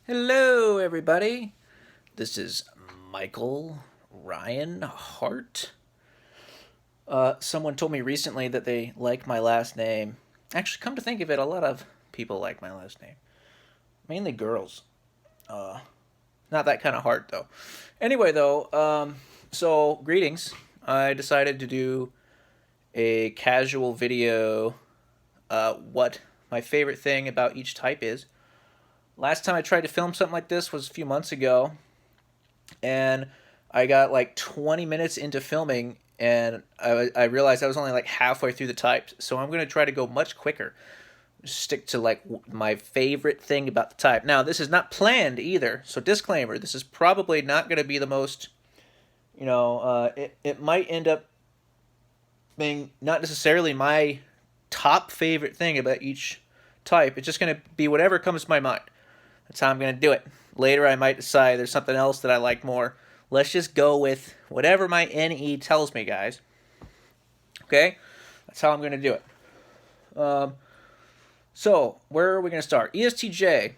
Hello, everybody. This is Michael Ryan Hart. Someone told me recently that they like my last name. Actually, come to think of it, a lot of people like my last name. Mainly girls. Uh, Not that kind of Hart, though. Anyway, though, so greetings. I decided to do a casual video, what my favorite thing about each type is. Last time I tried to film something like this was a few months ago, and I got like 20 minutes into filming, and I realized I was only like halfway through the types. So I'm going to try to go much quicker. Stick to like my favorite thing about the type. Now, this is not planned either. So disclaimer, this is probably not going to be the most, it might end up being not necessarily my top favorite thing about each type. It's just going to be whatever comes to my mind. That's how I'm going to do it. Later, I might decide there's something else that I like more. Let's just go with whatever my NE tells me, guys. Okay? That's how I'm going to do it. So, where are we going to start? ESTJ.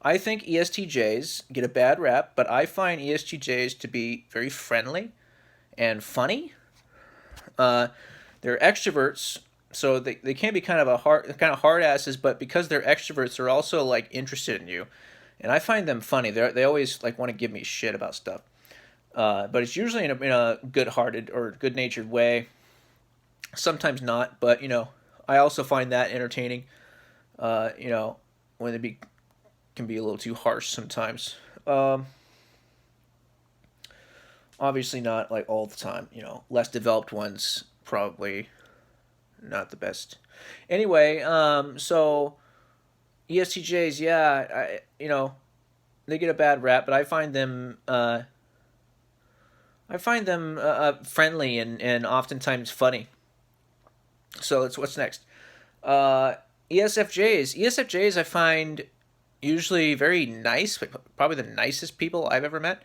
I think ESTJs get a bad rap, but I find ESTJs to be very friendly and funny. They're extroverts, so they can be kind of hard asses, but because they're extroverts, they're also like interested in you, and I find them funny. They always like want to give me shit about stuff, but it's usually in a good-hearted or good-natured way. Sometimes not, but I also find that entertaining. When can be a little too harsh sometimes. Obviously not like all the time. Less developed ones probably not the best. Anyway, so ESTJs, yeah, they get a bad rap, but I find them friendly and oftentimes funny. So that's what's next. ESFJs I find usually very nice, probably the nicest people I've ever met.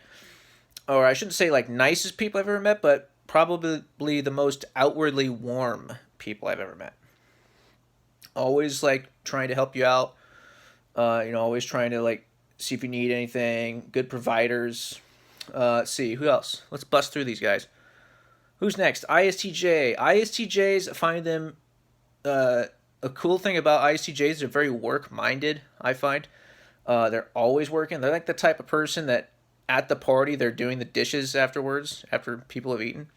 Or I shouldn't say like nicest people I've ever met, but probably the most outwardly warm people I've ever met. Always like trying to help you out. Always trying to like see if you need anything. Good providers. Let's see who else. Let's bust through these guys. Who's next? ISTJ. ISTJs, find them. A cool thing about ISTJs, they're very work minded. I find they're always working. They're like the type of person that at the party they're doing the dishes afterwards after people have eaten.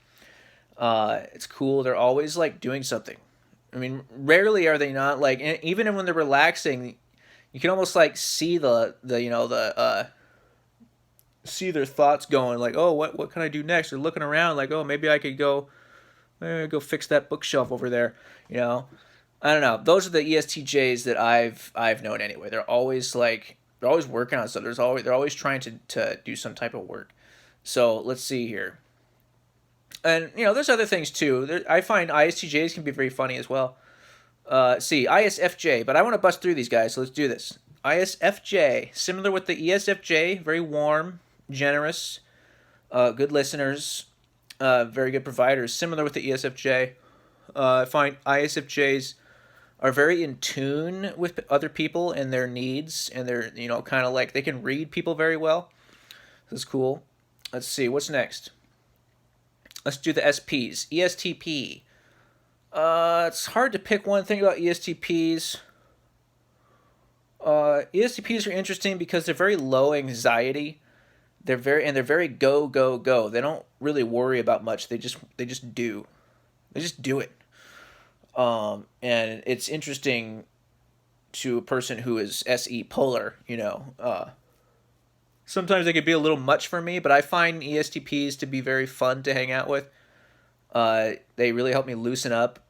It's cool. They're always like doing something. I mean, rarely are they not like, even when they're relaxing, you can almost like see the see their thoughts going like, oh, what can I do next? They're looking around like, oh, maybe I could go fix that bookshelf over there. I don't know. Those are the ESTJs that I've known anyway. They're always working on stuff. They're always trying to do some type of work. So let's see here. And there's other things too. I find ISTJs can be very funny as well. See, ISFJ, but I want to bust through these guys, so let's do this. ISFJ, similar with the ESFJ, very warm, generous, good listeners, very good providers. Similar with the ESFJ. I find ISFJs are very in tune with other people and their needs, and they're kind of like they can read people very well. That's cool. Let's see what's next. Let's do the SPs. ESTP. It's hard to pick one thing about ESTPs. ESTPs are interesting because they're very low anxiety. They're very go go go. They don't really worry about much. They just do. They just do it. And it's interesting to a person who is SE polar. Sometimes they could be a little much for me, but I find ESTPs to be very fun to hang out with. They really help me loosen up.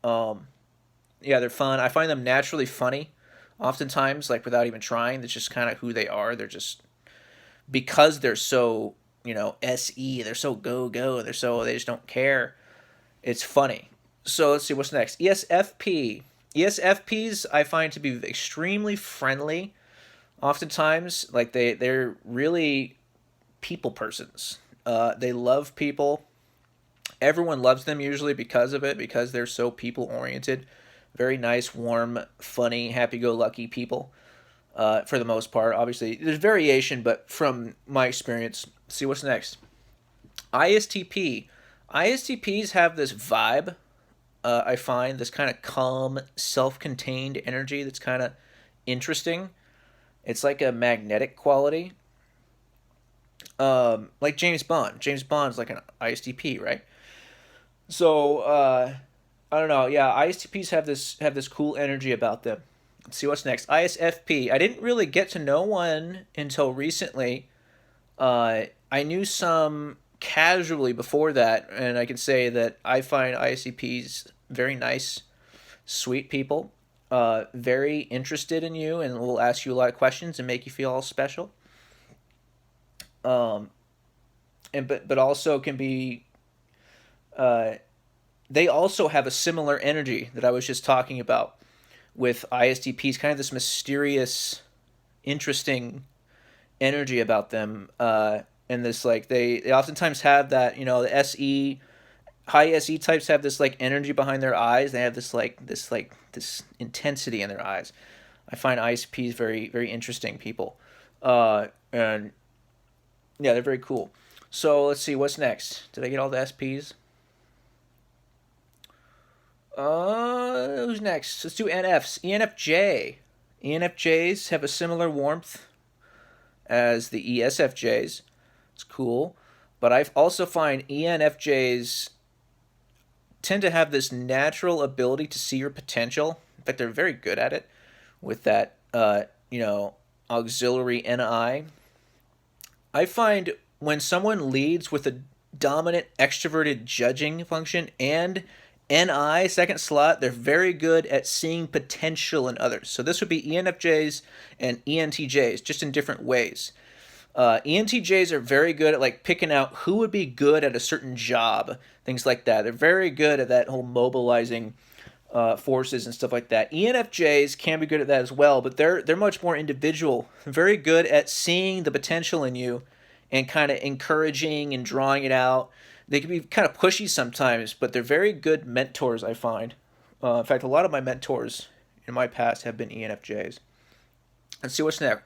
Yeah, they're fun. I find them naturally funny. Oftentimes, like without even trying, that's just kind of who they are. They're just because they're so SE. They're so go go. They just don't care. It's funny. So let's see what's next. ESFP. ESFPs I find to be extremely friendly. Oftentimes, like they're really people persons. They love people. Everyone loves them usually because of it, because they're so people oriented. Very nice, warm, funny, happy go lucky people. for the most part. Obviously, there's variation, but from my experience, let's see what's next. ISTP. ISTPs have this vibe. I find this kind of calm, self-contained energy that's kind of interesting. It's like a magnetic quality, like James Bond. James Bond's like an ISTP, right? So I don't know. Yeah, ISTPs have this cool energy about them. Let's see what's next. ISFP. I didn't really get to know one until recently. I knew some casually before that, and I can say that I find ISTPs very nice, sweet people, very interested in you, and will ask you a lot of questions and make you feel all special. Um, and but also can be. Uh, they also have a similar energy that I was just talking about with ISTPs, kind of this mysterious, interesting energy about them. And this like they oftentimes have that, the SE high SE types have this like energy behind their eyes. They have this intensity in their eyes. I find ISPs very very interesting people, and yeah, they're very cool. So let's see what's next. Did I get all the SPs? Who's next? Let's do NFs. ENFJ. ENFJs have a similar warmth as the ESFJs. It's cool. But I also find ENFJs tend to have this natural ability to see your potential. In fact, they're very good at it with that, auxiliary NI. I find when someone leads with a dominant extroverted judging function and NI second slot, they're very good at seeing potential in others. So this would be ENFJs and ENTJs, just in different ways. ENTJs are very good at like picking out who would be good at a certain job, things like that. They're very good at that whole mobilizing forces and stuff like that. ENFJs can be good at that as well, but they're much more individual. Very good at seeing the potential in you and kind of encouraging and drawing it out. They can be kind of pushy sometimes, but they're very good mentors, I find. In fact, a lot of my mentors in my past have been ENFJs. Let's see what's next.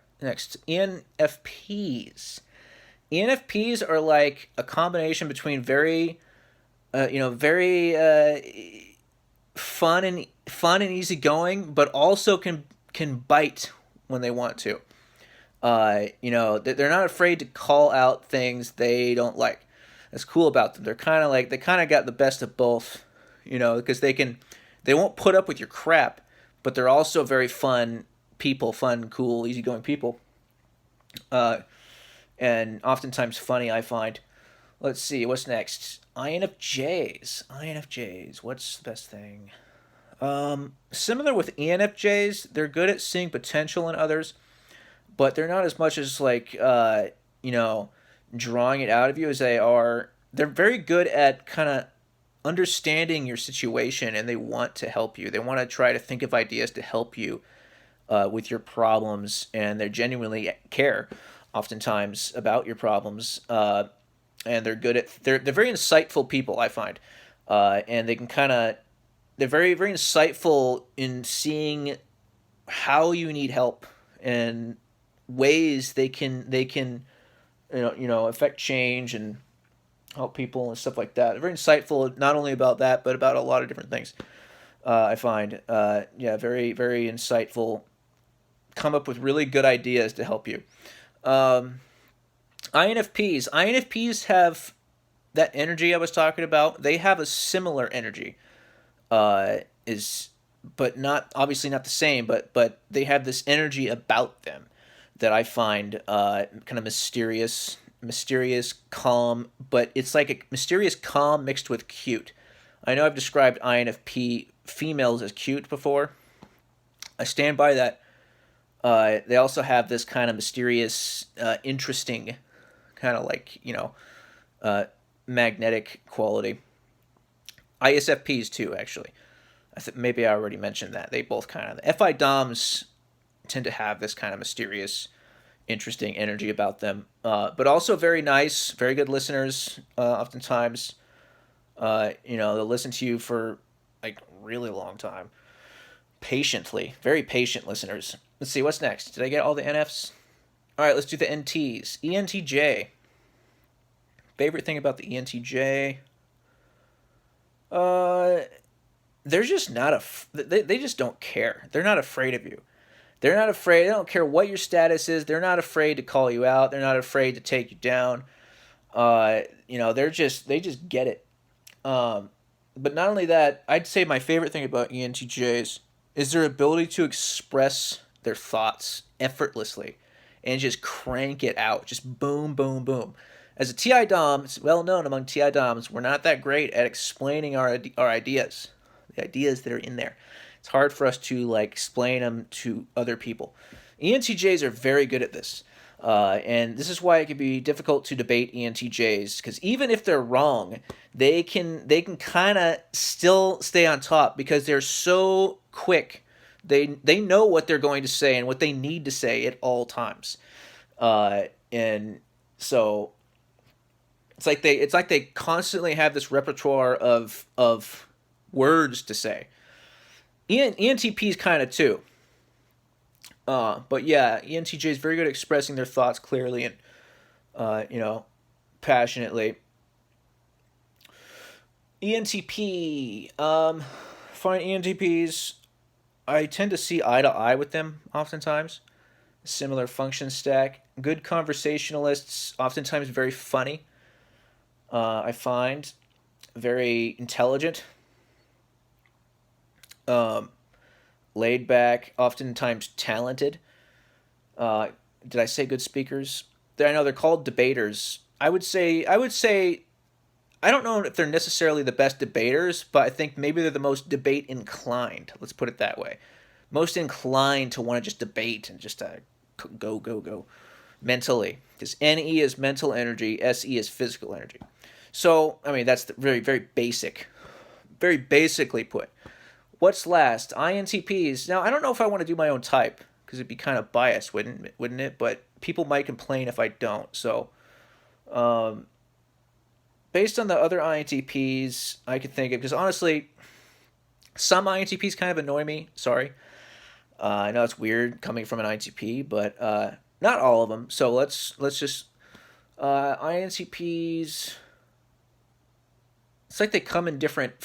ENFPs. ENFPs are like a combination between very, very fun and easygoing, but also can bite when they want to. They're not afraid to call out things they don't like. That's cool about them. They're kind of like they kind of got the best of both, because they won't put up with your crap, but they're also very fun people, fun, cool, easygoing people, and oftentimes funny. I find. Let's see what's next. INFJs. INFJs. What's the best thing? Similar with ENFJs, they're good at seeing potential in others, but they're not as much as like drawing it out of you as they are. They're very good at kind of understanding your situation, and they want to help you. They want to try to think of ideas to help you with your problems, and they genuinely care oftentimes about your problems. And they're good at they're very insightful people, I find, and they can kind of they're very very insightful in seeing how you need help and ways they can affect change and help people and stuff like that. They're very insightful, not only about that, but about a lot of different things. I find, very very insightful. Come up with really good ideas to help you. INFPs have that energy I was talking about. They have a similar energy. Is but not obviously not the same, but they have this energy about them that I find kind of mysterious, calm, but it's like a mysterious calm mixed with cute. I know I've described INFP females as cute before. I stand by that. They also have this kind of mysterious, interesting, kind of like magnetic quality. ISFPs too, actually. Maybe I already mentioned that. They both kind of FI DOMs tend to have this kind of mysterious, interesting energy about them, but also very nice, very good listeners. Oftentimes, they'll listen to you for like really long time, patiently, very patient listeners. Let's see, what's next? Did I get all the NFs? All right, let's do the NTs. ENTJ. Favorite thing about the ENTJ? Uh, they're just not they just don't care. They're not afraid of you. They're not afraid. They don't care what your status is. They're not afraid to call you out. They're not afraid to take you down. They just get it. But not only that, I'd say my favorite thing about ENTJs is their ability to express their thoughts effortlessly and just crank it out. Just boom, boom, boom. As a TI Dom, it's well known among TI Doms, we're not that great at explaining our ideas, the ideas that are in there. It's hard for us to like explain them to other people. ENTJs are very good at this. And this is why it can be difficult to debate ENTJs, because even if they're wrong, they can kind of still stay on top because they're so quick. They know what they're going to say and what they need to say at all times, and so it's like they constantly have this repertoire of words to say. ENTPs kind of too. But yeah, ENTJ is very good at expressing their thoughts clearly and, passionately. ENTP. Find ENTPs. I tend to see eye to eye with them oftentimes. Similar function stack. Good conversationalists. Oftentimes very funny. I find very intelligent. Laid back, oftentimes talented. Did I say good speakers? I know they're called debaters. I would say I don't know if they're necessarily the best debaters, but I think maybe they're the most debate inclined. Let's put it that way. Most inclined to want to just debate and just go mentally. Because NE is mental energy, SE is physical energy. So I mean that's the very very basically put. What's last? INTPs. Now, I don't know if I want to do my own type because it'd be kind of biased, wouldn't it? But people might complain if I don't. So, based on the other INTPs I could think of, because honestly, some INTPs kind of annoy me. Sorry. I know it's weird coming from an INTP, but not all of them. So let's just INTPs. It's like they come in different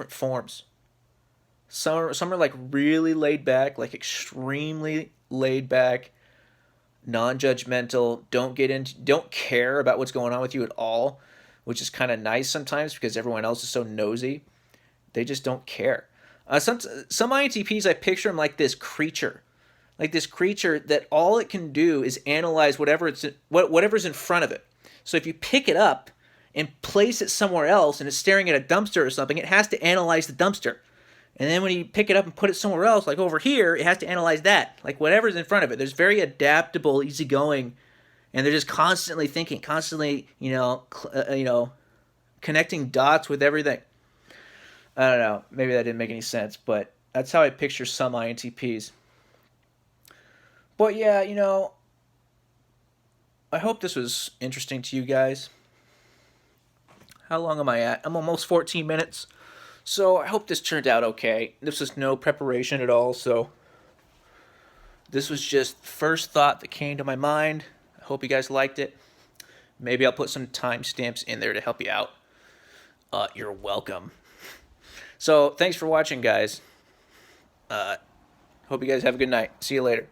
forms. Some are like really laid back, like extremely laid back, non-judgmental, don't care about what's going on with you at all, which is kind of nice sometimes because everyone else is so nosy. They just don't care. Some INTPs, I picture them like this creature that all it can do is analyze whatever's in front of it. So if you pick it up and place it somewhere else and it's staring at a dumpster or something, it has to analyze the dumpster. And then when you pick it up and put it somewhere else, like over here, it has to analyze that. Like whatever's in front of it. There's very adaptable, easygoing, and they're just constantly thinking, constantly, connecting dots with everything. I don't know. Maybe that didn't make any sense, but that's how I picture some INTPs. But yeah, I hope this was interesting to you guys. How long am I at? I'm almost 14 minutes. So I hope this turned out okay. This was no preparation at all, so this was just the first thought that came to my mind. I hope you guys liked it. Maybe I'll put some timestamps in there to help you out. You're welcome. So thanks for watching, guys. Hope you guys have a good night. See you later.